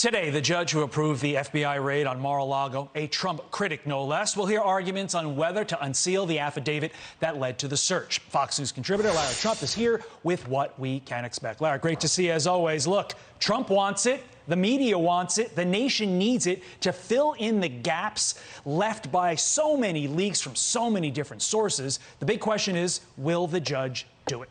Today, the judge who approved the FBI raid on Mar-a-Lago, a Trump critic no less, will hear arguments on whether to unseal the affidavit that led to the search. Fox News contributor Lara Trump is here with what we can expect. Lara, great to see you as always. Look, Trump wants it. The media wants it. The nation needs it to fill in the gaps left by so many leaks from so many different sources. The big question is, will the judge do it?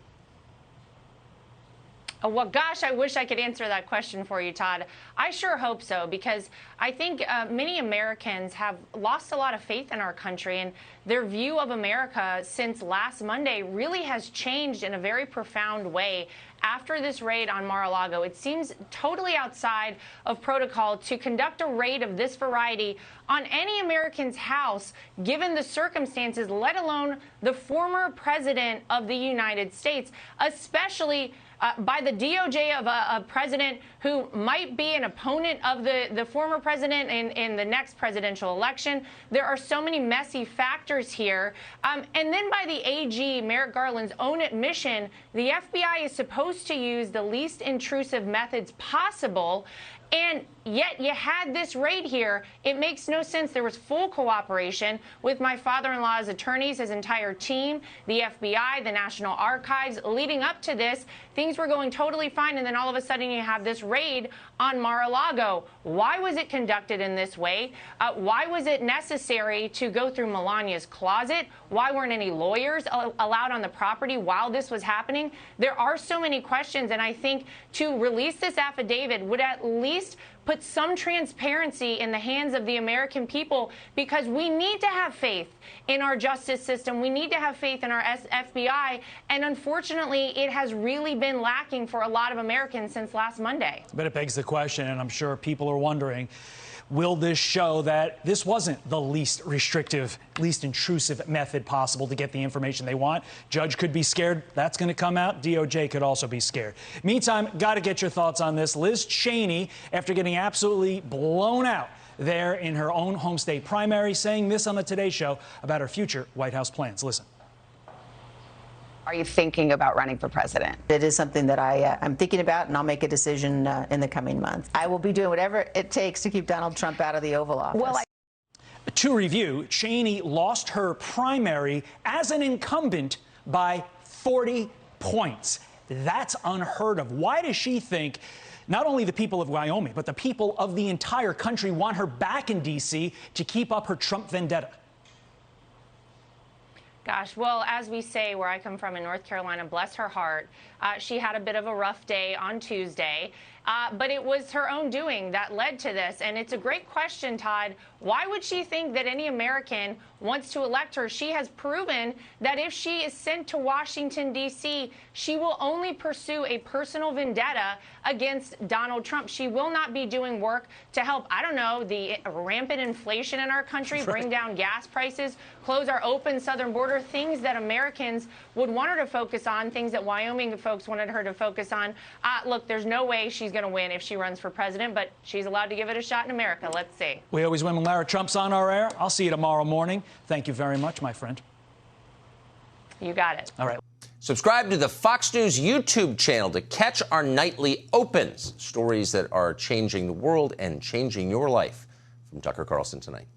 Well, gosh, I wish I could answer that question for you, Todd. I sure hope so, because I think many Americans have lost a lot of faith in our country, and their view of America since last Monday really has changed in a very profound way. After this raid on Mar-a-Lago, it seems totally outside of protocol to conduct a raid of this variety on any American's house, given the circumstances, let alone the former president of the United States, especially by the DOJ of a president who might be an opponent of the former president in the next presidential election. There are so many messy factors here. And then by the AG, Merrick Garland's own admission, the FBI is supposed to use the least intrusive methods possible. And yet you had this raid here. It makes no sense. There was full cooperation with my father-in-law's attorneys, his entire team, the FBI, the National Archives. Leading up to this, things were going totally fine. And then all of a sudden you have this raid on Mar-a-Lago. Why was it conducted in this way? Why was it necessary to go through Melania's closet? Why weren't any lawyers allowed on the property while this was happening? There are so many questions. And I think to release this affidavit would at least put some transparency in the hands of the American people, because we need to have faith in our justice system. We need to have faith in our FBI. And unfortunately, it has really been lacking for a lot of Americans since last Monday. But it begs the question, and I'm sure people are wondering, will this show that this wasn't the least restrictive, least intrusive method possible to get the information they want? Judge could be scared. That's going to come out. DOJ could also be scared. Meantime, got to get your thoughts on this. Liz Cheney, after getting absolutely blown out there in her own home state primary, saying this on the Today Show about her future White House plans. Listen. Are you thinking about running for president? It is something that I'm thinking about, and I'll make a decision in the coming months. I will be doing whatever it takes to keep Donald Trump out of the Oval Office. Well, to review, Cheney lost her primary as an incumbent by 40 points. That's unheard of. Why does she think not only the people of Wyoming, but the people of the entire country want her back in D.C. to keep up her Trump vendetta? Gosh, well, as we say where I come from in North Carolina, bless her heart, she had a bit of a rough day on Tuesday, but it was her own doing that led to this. And it's a great question, Todd. Why would she think that any American wants to elect her? She has proven that if she is sent to Washington, D.C., she will only pursue a personal vendetta against Donald Trump. She will not be doing work to help, I don't know, the rampant inflation in our country, bring down gas prices, close our open southern border, things that Americans would want her to focus on, things that Wyoming folks wanted her to focus on. Look, there's no way she's going to win if she runs for president, but she's allowed to give it a shot in America. Let's see. We always win when Lara Trump's on our air. I'll see you tomorrow morning. Thank you very much, my friend. You got it. All right. Subscribe to the Fox News YouTube channel to catch our nightly opens, stories that are changing the world and changing your life. From Tucker Carlson tonight.